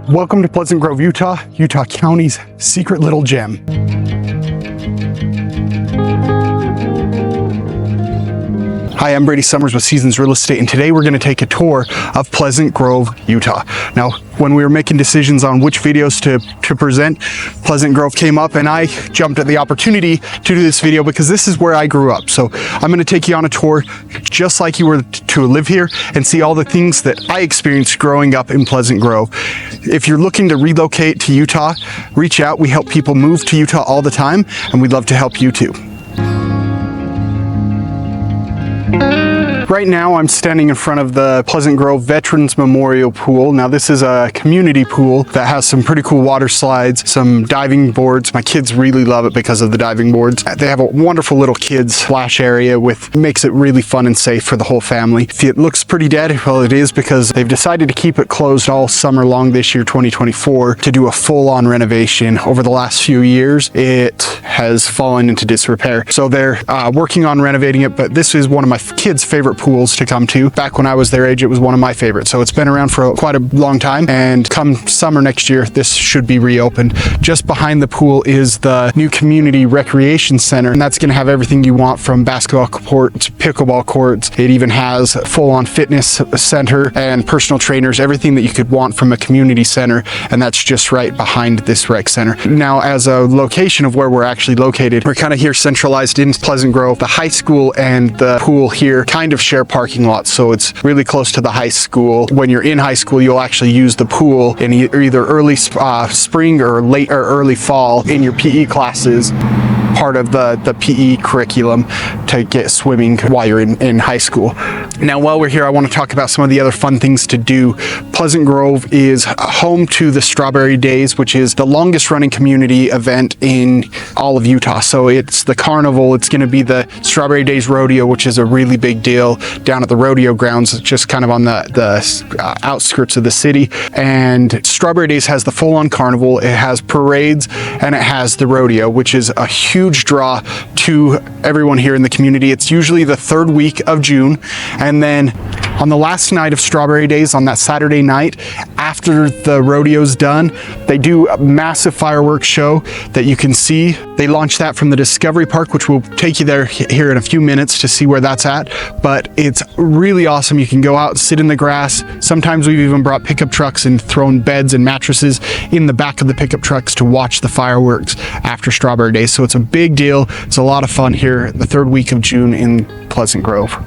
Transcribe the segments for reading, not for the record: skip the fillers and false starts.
Welcome to Pleasant Grove, Utah, Utah County's secret little gem. Hi, I'm Brady Summers with Seasons Real Estate, and today we're going to take a tour of Pleasant Grove, Utah. Now, when we were making decisions on which videos to present, Pleasant Grove came up, and I jumped at the opportunity to do this video because this is where I grew up. So I'm going to take you on a tour just like you were to live here and see all the things that I experienced growing up in Pleasant Grove. If you're looking to relocate to Utah, reach out. We help people move to Utah all the time, and we'd love to help you too. Right now, I'm standing in front of the Pleasant Grove Veterans Memorial Pool. Now, this is a community pool that has some pretty cool water slides, some diving boards. My kids really love it because of the diving boards. They have a wonderful little kids splash area with makes it really fun and safe for the whole family. If it looks pretty dead, well, it is because they've decided to keep it closed all summer long this year, 2024, to do a full-on renovation. Over the last few years, it has fallen into disrepair. So they're working on renovating it, but this is one of my kids' favorite pools to come to. Back when I was their age, it was one of my favorites. So it's been around for quite a long time, and come summer next year, this should be reopened. Just behind the pool is the new community recreation center, and that's going to have everything you want from basketball courts, pickleball courts. It even has a full-on fitness center and personal trainers, everything that you could want from a community center, and that's just right behind this rec center. Now, as a location of where we're actually located, we're kind of here centralized in Pleasant Grove. The high school and the pool here kind of share parking lots, so it's really close to the high school. When you're in high school, you'll actually use the pool in either early spring or late or early fall in your PE classes, part of the PE curriculum to get swimming while you're in high school. Now, while we're here, I want to talk about some of the other fun things to do. Pleasant Grove is home to the Strawberry Days, which is the longest running community event in all of Utah. So it's the carnival. It's going to be the Strawberry Days Rodeo, which is a really big deal down at the rodeo grounds, just kind of on the outskirts of the city. And Strawberry Days has the full-on carnival. It has parades, and it has the rodeo, which is a huge draw to everyone here in the community. It's usually the third week of June, and then on the last night of Strawberry Days, on that Saturday night, after the rodeo's done, they do a massive fireworks show that you can see. They launch that from the Discovery Park, which will take you there here in a few minutes to see where that's at. But it's really awesome. You can go out and sit in the grass. Sometimes we've even brought pickup trucks and thrown beds and mattresses in the back of the pickup trucks to watch the fireworks after Strawberry Days. So it's a big deal. It's a lot of fun here the third week of June in Pleasant Grove.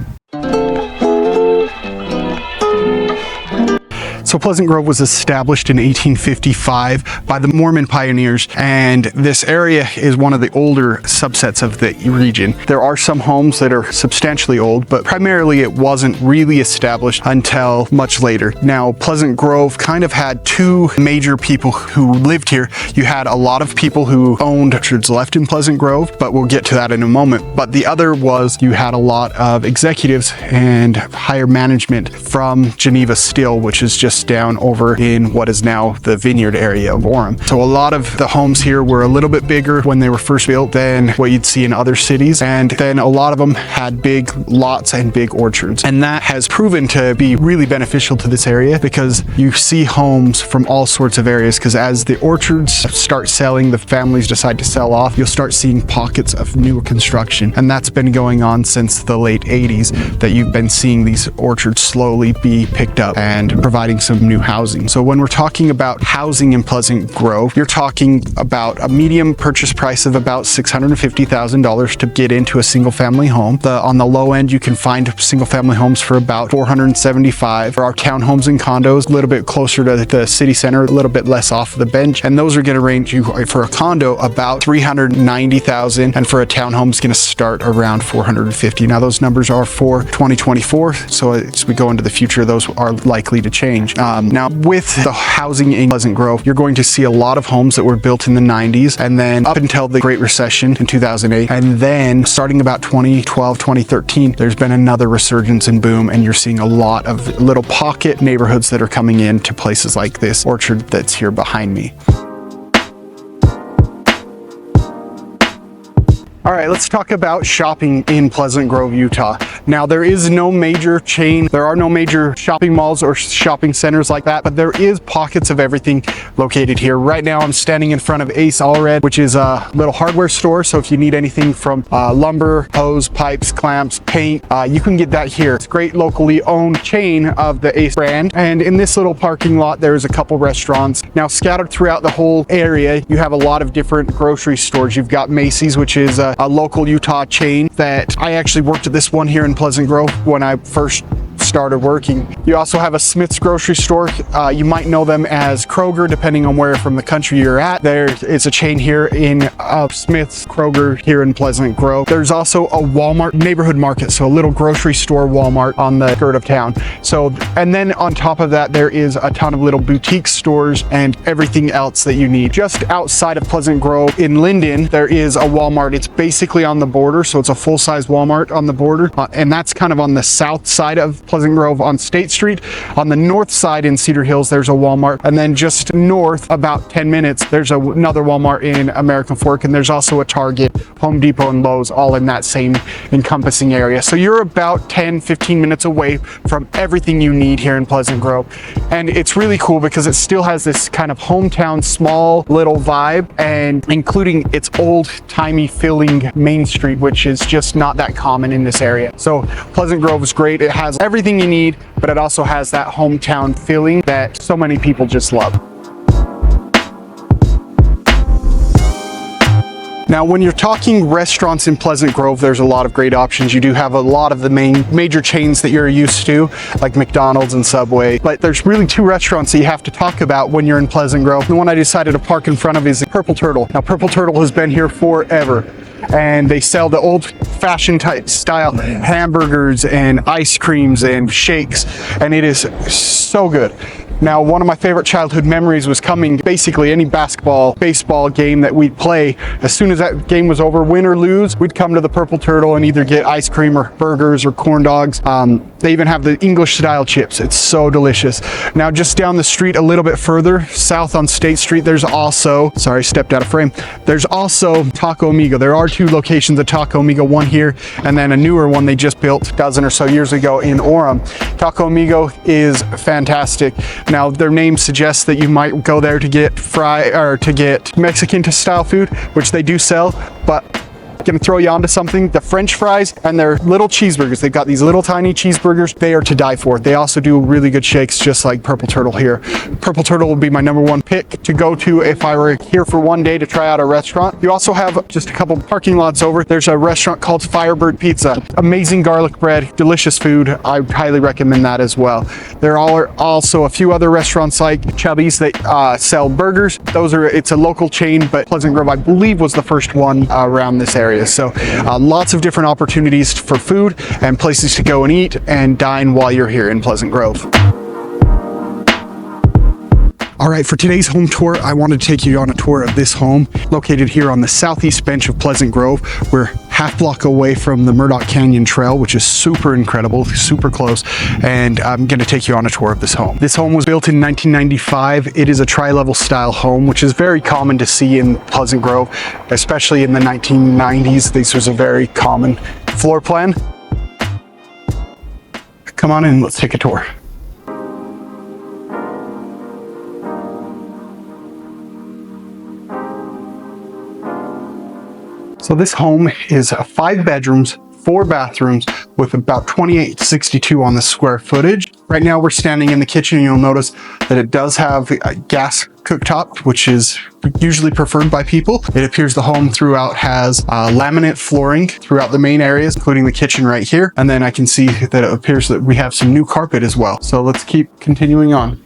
So Pleasant Grove was established in 1855 by the Mormon pioneers, and this area is one of the older subsets of the region. There are some homes that are substantially old, but primarily it wasn't really established until much later. Now, Pleasant Grove kind of had two major people who lived here. You had a lot of people who owned orchards left in Pleasant Grove, but we'll get to that in a moment. But the other was you had a lot of executives and higher management from Geneva Steel, which is just down over in what is now the vineyard area of Orem. So a lot of the homes here were a little bit bigger when they were first built than what you'd see in other cities, and then a lot of them had big lots and big orchards, and that has proven to be really beneficial to this area because you see homes from all sorts of areas, because as the orchards start selling, the families decide to sell off, you'll start seeing pockets of new construction, and that's been going on since the late 80s, that you've been seeing these orchards slowly be picked up and providing some new housing. So when we're talking about housing in Pleasant Grove, you're talking about a medium purchase price of about $650,000 to get into a single family home. On the low end, you can find single family homes for about $475,000. There are townhomes and condos a little bit closer to the city center, a little bit less off the bench, and those are going to range you for a condo about $390,000, and for a townhome is going to start around $450,000. Now those numbers are for 2024, so as we go into the future, those are likely to change. Now, with the housing in Pleasant Grove, you're going to see a lot of homes that were built in the 90s, and then up until the Great Recession in 2008, and then starting about 2012, 2013, there's been another resurgence and boom, and you're seeing a lot of little pocket neighborhoods that are coming into places like this orchard that's here behind me. All right, let's talk about shopping in Pleasant Grove, Utah. Now, there is no major chain. There are no major shopping malls or shopping centers like that, but there is pockets of everything located here. Right now, I'm standing in front of Ace Allred, which is a little hardware store. So if you need anything from lumber, hose, pipes, clamps, paint, you can get that here. It's a great locally owned chain of the Ace brand. And in this little parking lot, there's a couple restaurants. Now, scattered throughout the whole area, you have a lot of different grocery stores. You've got Macy's, which is a local Utah chain that I actually worked at this one here in Pleasant Grove when I first started working. You also have a Smith's grocery store. You might know them as Kroger, depending on where from the country you're at. There is a chain here in Smith's Kroger here in Pleasant Grove. There's also a Walmart neighborhood market, so a little grocery store Walmart on the skirt of town. So, and then on top of that, there is a ton of little boutique stores and everything else that you need. Just outside of Pleasant Grove in Linden, there is a Walmart. It's basically on the border, so it's a full-size Walmart on the border, and that's kind of on the south side of Pleasant Grove on State Street. On the north side in Cedar Hills, there's a Walmart, and then just north, about 10 minutes, there's another Walmart in American Fork, and there's also a Target, Home Depot, and Lowe's, all in that same encompassing area. So you're about 10-15 minutes away from everything you need here in Pleasant Grove. And it's really cool because it still has this kind of hometown, small little vibe, and including its old-timey feeling Main Street, which is just not that common in this area. So Pleasant Grove is great. It has everything you need, but it also has that hometown feeling that so many people just love. Now, when you're talking restaurants in Pleasant Grove, there's a lot of great options. You do have a lot of the major chains that you're used to, like McDonald's and Subway, but there's really two restaurants that you have to talk about when you're in Pleasant Grove. The one I decided to park in front of is Purple Turtle. Now, Purple Turtle has been here forever, and they sell the old-fashioned type style hamburgers and ice creams and shakes, and it is so good. Now, one of my favorite childhood memories was coming, basically any basketball, baseball game that we'd play. As soon as that game was over, win or lose, we'd come to the Purple Turtle and either get ice cream or burgers or corn dogs. They even have the English style chips. It's so delicious. Now, just down the street a little bit further, south on State Street, there's also, sorry, stepped out of frame. There's also Taco Amigo. There are two locations of Taco Amigo, one here and then a newer one they just built a dozen or so years ago in Orem. Taco Amigo is fantastic. Now, their name suggests that you might go there to get to get Mexican style food, which they do sell, but gonna throw you onto something. The French fries and their little cheeseburgers. They've got these little tiny cheeseburgers. They are to die for. They also do really good shakes, just like Purple Turtle here. Purple Turtle would be my #1 pick to go to if I were here for one day to try out a restaurant. You also have just a couple parking lots over. There's a restaurant called Firebird Pizza. Amazing garlic bread, delicious food. I highly recommend that as well. There are also a few other restaurants like Chubby's that sell burgers. It's a local chain, but Pleasant Grove, I believe, was the first one around this area. So lots of different opportunities for food and places to go and eat and dine while you're here in Pleasant Grove. All right, for today's home tour, I wanted to take you on a tour of this home located here on the southeast bench of Pleasant Grove. We're half block away from the Murdoch Canyon Trail, which is super incredible, super close, and I'm going to take you on a tour of this home. This home was built in 1995. It is a tri-level style home, which is very common to see in Pleasant Grove, especially in the 1990s. This was a very common floor plan. Come on in, let's take a tour. So this home is 5 bedrooms, 4 bathrooms with about 2862 on the square footage. Right now we're standing in the kitchen, and you'll notice that it does have a gas cooktop, which is usually preferred by people. It appears the home throughout has laminate flooring throughout the main areas, including the kitchen right here. And then I can see that it appears that we have some new carpet as well. So let's keep continuing on.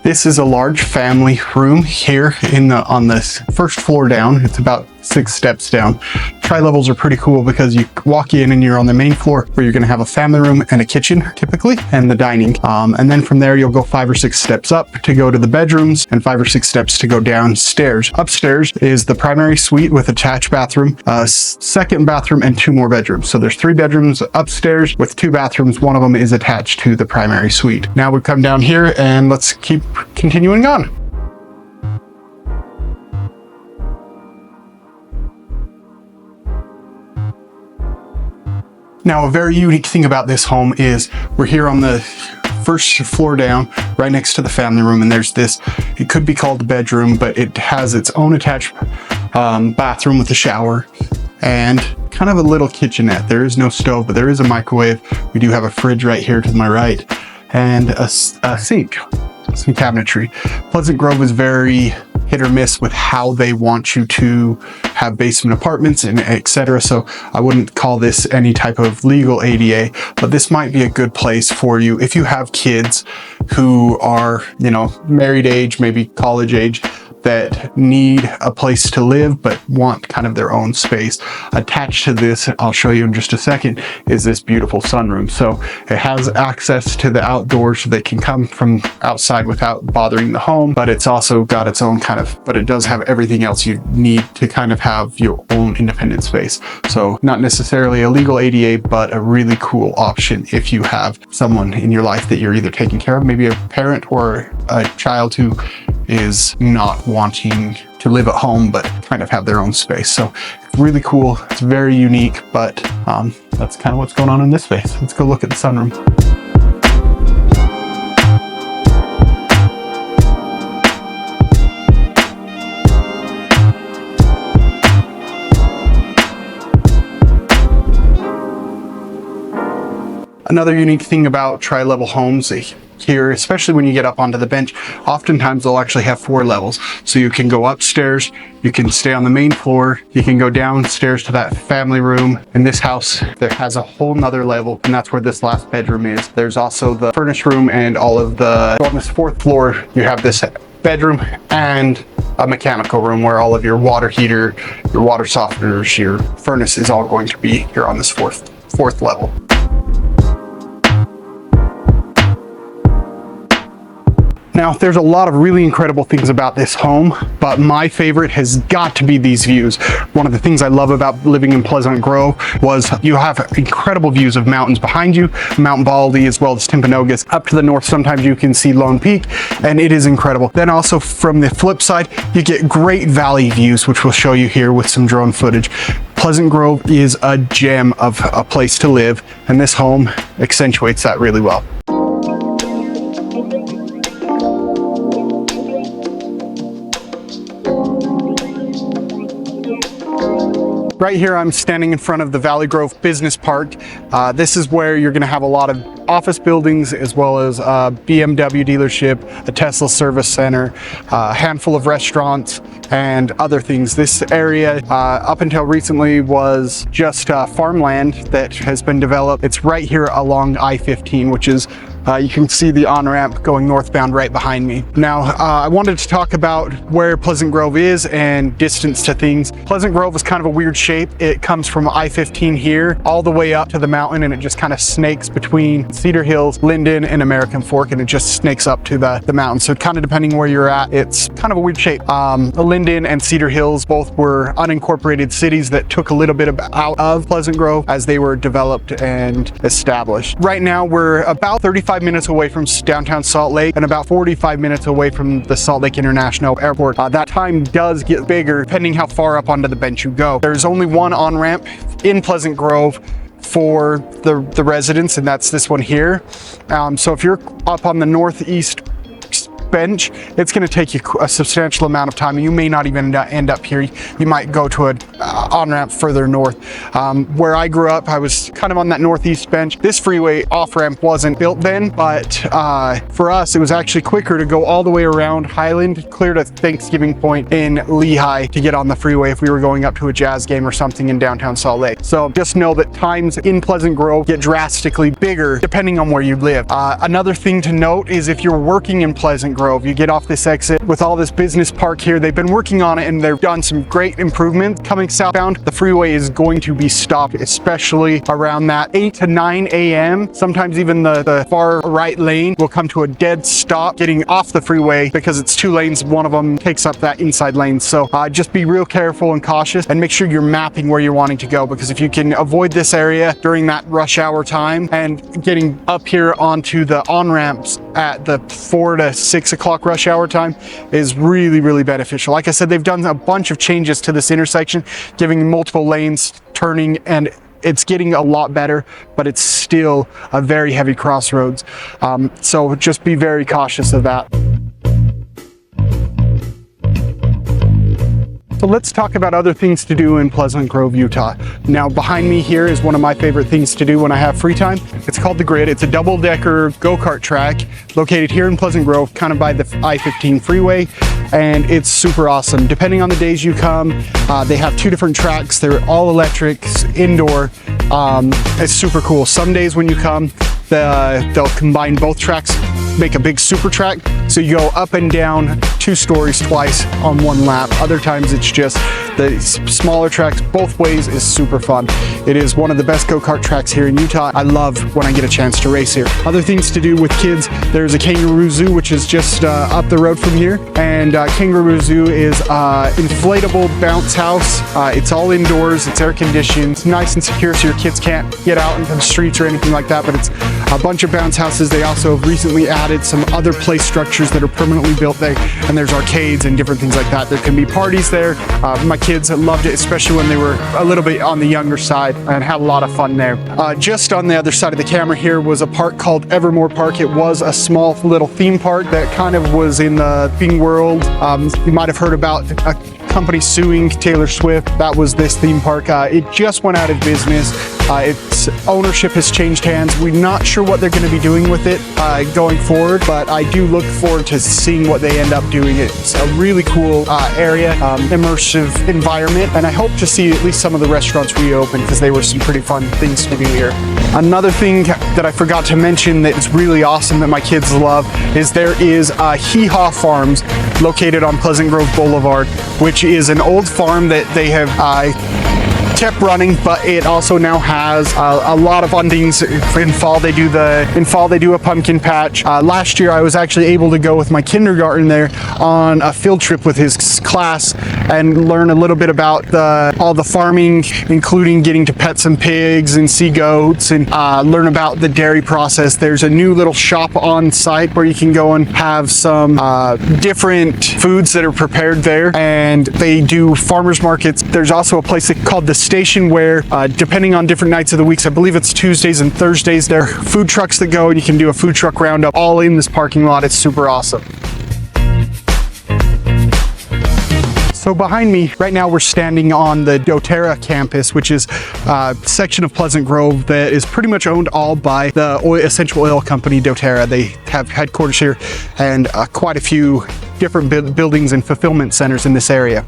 This is a large family room here on the first floor down. It's about 6 steps down. Tri-levels are pretty cool because you walk in and you're on the main floor where you're going to have a family room and a kitchen typically, and the dining. And then from there, you'll go 5 or 6 steps up to go to the bedrooms and 5 or 6 steps to go downstairs. Upstairs is the primary suite with attached bathroom, second bathroom, and 2 more bedrooms. So there's 3 bedrooms upstairs with 2 bathrooms. One of them is attached to the primary suite. Now we come down here and let's keep continuing on. Now, a very unique thing about this home is we're here on the first floor down, right next to the family room, and there's this, it could be called a bedroom, but it has its own attached bathroom with a shower and kind of a little kitchenette. There is no stove, but there is a microwave. We do have a fridge right here to my right and a sink, some cabinetry. Pleasant Grove is very hit or miss with how they want you to have basement apartments and etc. So I wouldn't call this any type of legal ADA, but this might be a good place for you if you have kids who are, you know, married age, maybe college age, that need a place to live but want kind of their own space. Attached to this, I'll show you in just a second, is this beautiful sunroom. So it has access to the outdoors so they can come from outside without bothering the home, but it's also got its own kind of, but it does have everything else you need to kind of have your own independent space. So not necessarily a legal ADA, but a really cool option if you have someone in your life that you're either taking care of, maybe a parent or a child who is not wanting to live at home but kind of have their own space. So it's really cool. It's very unique, but that's kind of what's going on in this space. Let's go look at the sunroom. Another unique thing about tri-level homes here, especially when you get up onto the bench, oftentimes they'll actually have 4 levels. So you can go upstairs, you can stay on the main floor, you can go downstairs to that family room. In this house, there has a whole nother level, and that's where this last bedroom is. There's also the furnace room and all of the, on this 4th floor, you have this bedroom and a mechanical room where all of your water heater, your water softeners, your furnace is all going to be here on this fourth level. Now, there's a lot of really incredible things about this home, but my favorite has got to be these views. One of the things I love about living in Pleasant Grove was you have incredible views of mountains behind you, Mount Baldy as well as Timpanogos. Up to the north, sometimes you can see Lone Peak, and it is incredible. Then also from the flip side, you get great valley views, which we'll show you here with some drone footage. Pleasant Grove is a gem of a place to live, and this home accentuates that really well. Right here, I'm standing in front of the Valley Grove Business Park. This is where you're gonna have a lot of office buildings as well as a BMW dealership, a Tesla service center, a handful of restaurants, and other things. This area, up until recently, was just farmland that has been developed. It's right here along I-15, which is you can see the on-ramp going northbound right behind me. Now, I wanted to talk about where Pleasant Grove is and distance to things. Pleasant Grove is kind of a weird shape. It comes from I-15 here all the way up to the mountain, and it just kind of snakes between Cedar Hills, Linden, and American Fork, and it just snakes up to the mountain. So kind of depending where you're at, it's kind of a weird shape. Linden and Cedar Hills both were unincorporated cities that took a little bit out of Pleasant Grove as they were developed and established. Right now, we're about 35 minutes away from downtown Salt Lake and about 45 minutes away from the Salt Lake International Airport. That time does get bigger depending how far up onto the bench you go. There's only one on-ramp in Pleasant Grove for the residents, and that's this one here. So if you're up on the northeast bench, it's going to take you a substantial amount of time, and you may not even end up here. You might go to an on-ramp further north. Where I grew up, I was kind of on that northeast bench. This freeway off-ramp wasn't built then, but for us, it was actually quicker to go all the way around Highland, clear to Thanksgiving Point in Lehigh to get on the freeway if we were going up to a Jazz game or something in downtown Salt Lake. So just know that times in Pleasant Grove get drastically bigger depending on where you live. Another thing to note is if you're working in Pleasant Grove, Grove. You get off this exit with all this business park here. They've been working on it and they've done some great improvements. Coming southbound, the freeway is going to be stopped, especially around that 8 to 9 a.m. Sometimes even the far right lane will come to a dead stop getting off the freeway because it's 2 lanes. One of them takes up that inside lane. So just be real careful and cautious, and make sure you're mapping where you're wanting to go, because if you can avoid this area during that rush hour time and getting up here onto the on-ramps at the 4 to 6 o'clock rush hour time is really, really beneficial. Like I said, they've done a bunch of changes to this intersection, giving multiple lanes, turning, and it's getting a lot better, but it's still a very heavy crossroads. So just be very cautious of that. So let's talk about other things to do in Pleasant Grove, Utah. Now behind me here is one of my favorite things to do when I have free time. It's called the Grid. It's a double-decker go-kart track located here in Pleasant Grove, kind of by the I-15 freeway, and it's super awesome. Depending on the days you come, they have 2 different tracks. They're all electric, indoor. It's super cool. Some days when you come, they'll combine both tracks, make a big super track, so you go up and down 2 stories twice on 1 lap. Other times it's just the smaller tracks. Both ways is super fun. It is one of the best go-kart tracks here in Utah. I love when I get a chance to race here. Other things to do with kids, there's a kangaroo zoo, which is just up the road from here, and kangaroo zoo is inflatable bounce house. It's all indoors, it's air conditioned, it's nice and secure so your kids can't get out into the streets or anything like that, but it's a bunch of bounce houses. They also have recently added some other play structures that are permanently built there, and there's arcades and different things like that. There can be parties there. My kids loved it, especially when they were a little bit on the younger side, and had a lot of fun there. Just on the other side of the camera here was a park called Evermore Park. It was a small little theme park that kind of was in the theme world. You might have heard about a company suing Taylor Swift. That was this theme park. It just went out of business. Its ownership has changed hands. We're not sure what they're going to be doing with it going forward, but I do look forward to seeing what they end up doing. It's a really cool area, immersive environment, and I hope to see at least some of the restaurants reopen, because they were some pretty fun things to do here. Another thing that I forgot to mention that is really awesome that my kids love is there is Hee Haw Farms located on Pleasant Grove Boulevard, which is an old farm that they have kept running, but it also now has a lot of fundings. In fall they do a pumpkin patch. Last year I was actually able to go with my kindergarten there on a field trip with his class and learn a little bit about all the farming, including getting to pet some pigs and see goats, and learn about the dairy process. There's a new little shop on site where you can go and have some different foods that are prepared there, and they do farmers markets. There's also a place called the Station where, depending on different nights of the weeks, I believe it's Tuesdays and Thursdays, there are food trucks that go, and you can do a food truck roundup all in this parking lot. It's super awesome. So behind me right now, we're standing on the doTERRA campus, which is a section of Pleasant Grove that is pretty much owned all by the essential oil company doTERRA. They have headquarters here and quite a few different buildings and fulfillment centers in this area.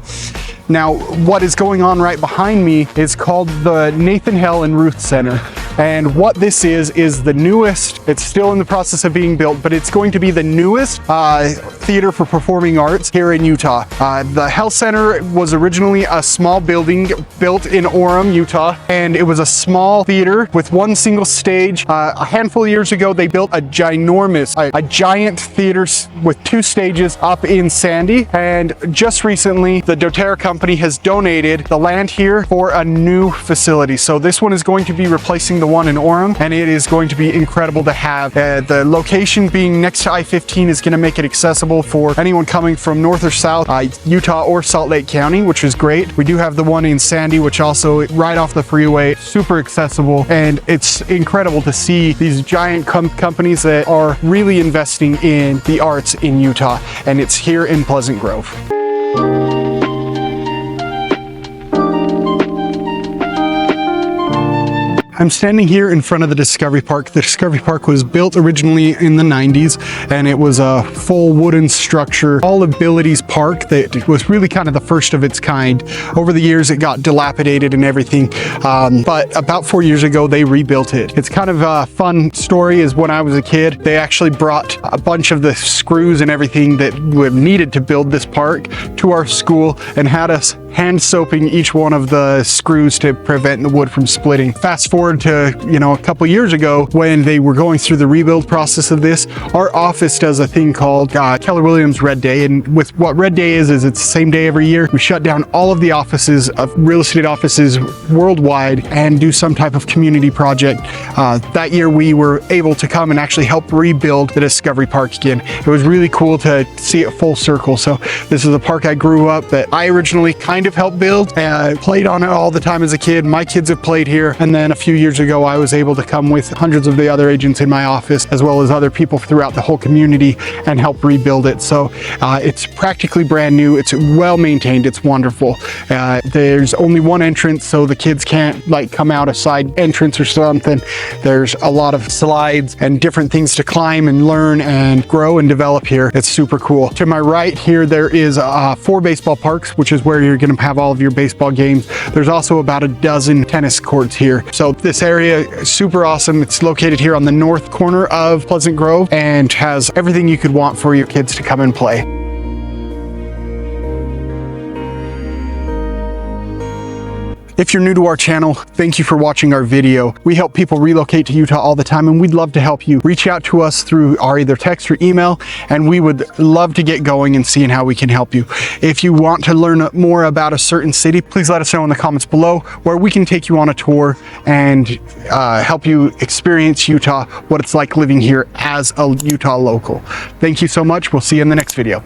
Now, what is going on right behind me is called the Nathan Hell and Ruth Center. And what this is the newest, it's still in the process of being built, but it's going to be the newest theater for performing arts here in Utah. The Hell Center was originally a small building built in Orem, Utah, and it was a small theater with 1 single stage. A handful of years ago, they built a giant theater with 2 stages up in Sandy, and just recently, the doTERRA company has donated the land here for a new facility. So this one is going to be replacing the one in Orem, and it is going to be incredible to have. The location being next to I-15 is going to make it accessible for anyone coming from north or south, Utah or Salt Lake County, which is great. We do have the one in Sandy, which also right off the freeway, super accessible, and it's incredible to see these giant companies that are really investing in the arts in Utah, and it's here in Pleasant Grove. I'm standing here in front of the Discovery Park. The Discovery Park was built originally in the 90s, and it was a full wooden structure, all abilities park that was really kind of the first of its kind. Over the years, it got dilapidated and everything, but about 4 years ago, they rebuilt it. It's kind of a fun story is when I was a kid, they actually brought a bunch of the screws and everything that were needed to build this park to our school and had us hand soaping each one of the screws to prevent the wood from splitting. Fast forward to, a couple years ago when they were going through the rebuild process of this, our office does a thing called Keller Williams Red Day. And with what Red Day is it's the same day every year. We shut down all of the offices of real estate offices worldwide and do some type of community project. That year we were able to come and actually help rebuild the Discovery Park again. It was really cool to see it full circle. So this is a park I grew up that I originally kind of helped build, and I played on it all the time as a kid. My kids have played here, and then a few years ago I was able to come with hundreds of the other agents in my office as well as other people throughout the whole community and help rebuild it. So it's practically brand new. It's well maintained. It's wonderful. There's only one entrance, so the kids can't like come out a side entrance or something. There's a lot of slides and different things to climb and learn and grow and develop here. It's super cool. To my right here there is 4 baseball parks, which is where you're going to have all of your baseball games. There's also about a dozen tennis courts here. So this area is super awesome. It's located here on the north corner of Pleasant Grove and has everything you could want for your kids to come and play. If you're new to our channel, thank you for watching our video. We help people relocate to Utah all the time, and we'd love to help you. Reach out to us through our either text or email, and we would love to get going and seeing how we can help you. If you want to learn more about a certain city, please let us know in the comments below where we can take you on a tour and help you experience Utah, what it's like living here as a Utah local. Thank you so much. We'll see you in the next video.